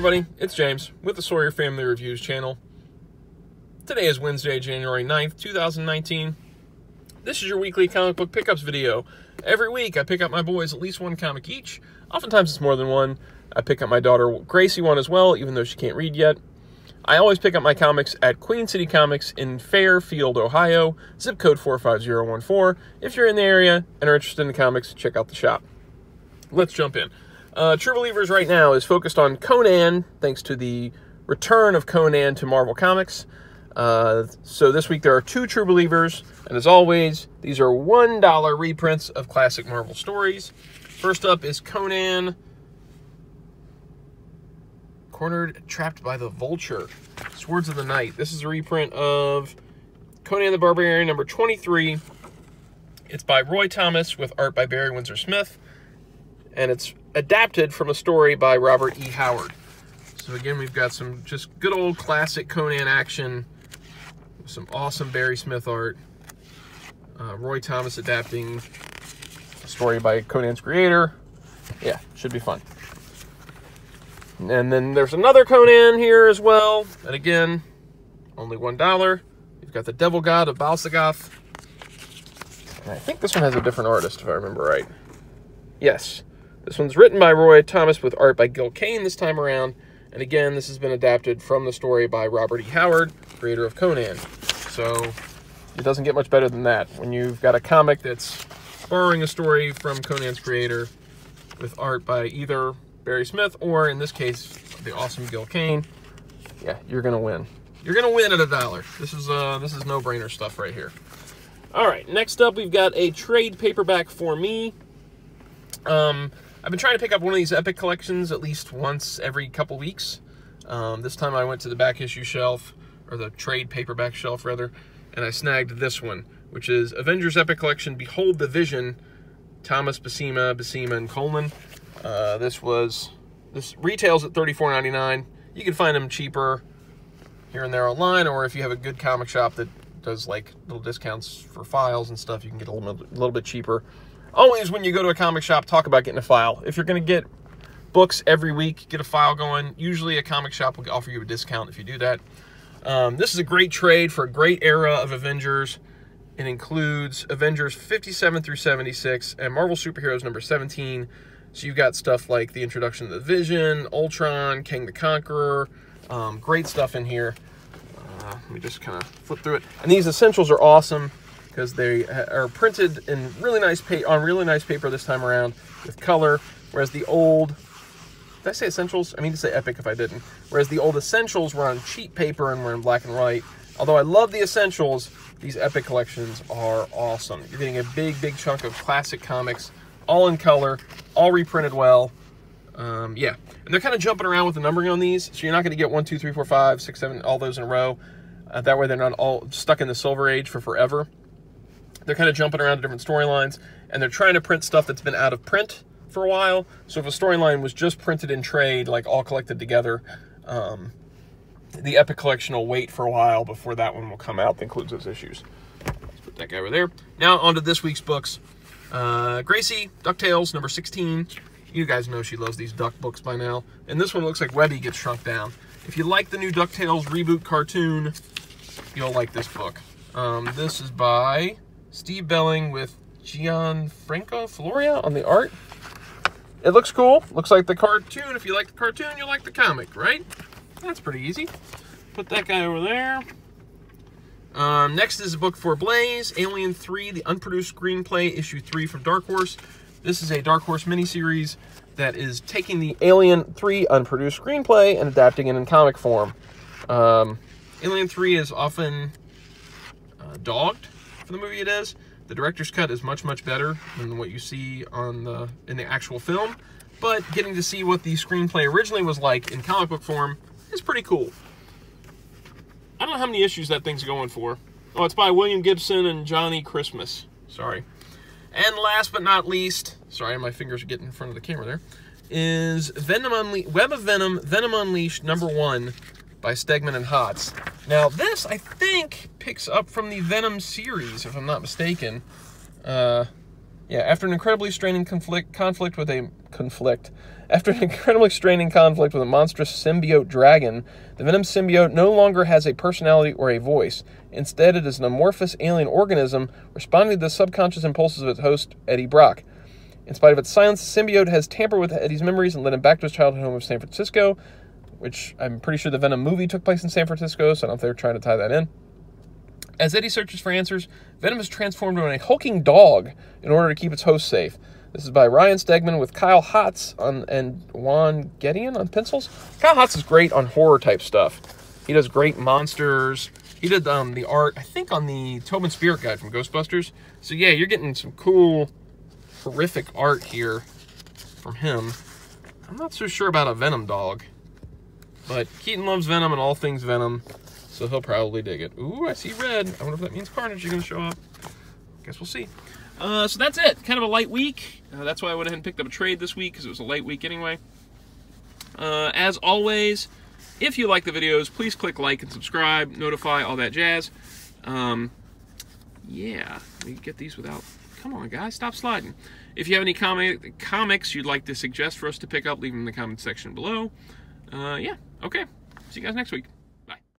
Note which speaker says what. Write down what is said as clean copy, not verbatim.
Speaker 1: everybody, it's James with the Sawyer Family Reviews channel. Today is Wednesday, January 9th, 2019. This is your weekly comic book pickups video. Every week I pick up my boys at least one comic each. Oftentimes it's more than one. I pick up my daughter Gracie one as well, even though she can't read yet. I always pick up my comics at Queen City Comics in Fairfield, Ohio, zip code 45014. If you're in the area and are interested in the comics, check out the shop. Let's jump in. True Believers right now is focused on Conan, thanks to the return of Conan to Marvel Comics. So this week there are two True Believers, and as always, these are $1 reprints of classic Marvel stories. First up is Conan, Cornered, Trapped by the Vulture, Swords of the Night. This is a reprint of Conan the Barbarian number 23. It's by Roy Thomas with art by Barry Windsor Smith, and it's adapted from a story by Robert E. Howard. So again, we've got some just good old classic Conan action, some awesome Barry Smith art. Roy Thomas adapting a story by Conan's creator. Yeah, should be fun. And then there's another Conan here as well. And again, only $1. You've got the Devil God of Balsagoth. And I think this one has a different artist, if I remember right. Yes. This one's written by Roy Thomas with art by Gil Kane this time around. And again, this has been adapted from the story by Robert E. Howard, creator of Conan. So it doesn't get much better than that. When you've got a comic that's borrowing a story from Conan's creator with art by either Barry Smith or, in this case, the awesome Gil Kane, yeah, you're going to win. You're going to win at $1. This is no-brainer stuff right here. All right, next up, we've got a trade paperback for me. I've been trying to pick up one of these Epic collections at least once every couple weeks. This time I went to the back issue shelf, or the trade paperback shelf rather, and I snagged this one, which is Avengers Epic Collection Behold the Vision, Thomas Buscema, and Coleman. This retails at $34.99. You can find them cheaper here and there online, or if you have a good comic shop that does like little discounts for files and stuff, you can get a little bit cheaper. Always, when you go to a comic shop, talk about getting a file. If you're going to get books every week, get a file going. Usually a comic shop will offer you a discount if you do that. This is a great trade for a great era of Avengers. It includes Avengers 57 through 76 and Marvel Superheroes number 17. So you've got stuff like the introduction of the Vision, Ultron, Kang the Conqueror. Great stuff in here. Let me just kind of flip through it. And these essentials are awesome, because they are printed in really nice paper this time around with color, whereas the old, did I say essentials? I mean to say Epic if I didn't. Whereas the old essentials were on cheap paper and were in black and white. Although I love the essentials, these Epic collections are awesome. You're getting a big chunk of classic comics, all in color, all reprinted well. Yeah, and they're kind of jumping around with the numbering on these, so you're not going to get 1, 2, 3, 4, 5, 6, 7, all those in a row. That way they're not all stuck in the Silver Age for forever. They're kind of jumping around to different storylines, and they're trying to print stuff that's been out of print for a while. So if a storyline was just printed in trade, like all collected together, the Epic collection will wait for a while before that one will come out that includes those issues. Let's put that guy over there. Now on to this week's books. Gracie, DuckTales, number 16. You guys know she loves these Duck books by now. And this one looks like Webby gets shrunk down. If you like the new DuckTales reboot cartoon, you'll like this book. This is by Steve Belling with Gianfranco Floria on the art. It looks cool. Looks like the cartoon. If you like the cartoon, you like the comic, right? That's pretty easy. Put that guy over there. Next is a book for Blaze, Alien 3, the unproduced screenplay, issue 3 from Dark Horse. This is a Dark Horse miniseries that is taking the Alien 3 unproduced screenplay and adapting it in comic form. Alien 3 is often dogged for the movie it is. The director's cut is much better than what you see in the actual film, but getting to see what the screenplay originally was like in comic book form is pretty cool. I don't know how many issues that thing's going for. Oh, it's by William Gibson and Johnny Christmas. Sorry. And last but not least, sorry, my fingers are getting in front of the camera there, is Web of Venom, Venom Unleashed number 1 by Stegman and Hotz. Now this, I think, picks up from the Venom series, if I'm not mistaken. Yeah, Yeah, after an incredibly straining conflict with a monstrous symbiote dragon, the Venom symbiote no longer has a personality or a voice. Instead, it is an amorphous alien organism responding to the subconscious impulses of its host, Eddie Brock. In spite of its silence, the symbiote has tampered with Eddie's memories and led him back to his childhood home of San Francisco, which I'm pretty sure the Venom movie took place in San Francisco, so I don't know if they're trying to tie that in. As Eddie searches for answers, Venom is transformed into a hulking dog in order to keep its host safe. This is by Ryan Stegman with Kyle Hotz and Juan Gedeon on pencils. Kyle Hotz is great on horror-type stuff. He does great monsters. He did the art, I think, on the Tobin Spirit Guide from Ghostbusters. So, yeah, you're getting some cool, horrific art here from him. I'm not so sure about a Venom dog. But Keaton loves Venom and all things Venom, so he'll probably dig it. Ooh, I see red. I wonder if that means Carnage is going to show up. Guess we'll see. So that's it. Kind of a light week. That's why I went ahead and picked up a trade this week, because it was a light week anyway. As always, if you like the videos, please click like and subscribe, notify, all that jazz. Yeah, we get these without... Come on, guys, stop sliding. If you have any comics you'd like to suggest for us to pick up, leave them in the comment section below. Yeah, okay. See you guys next week.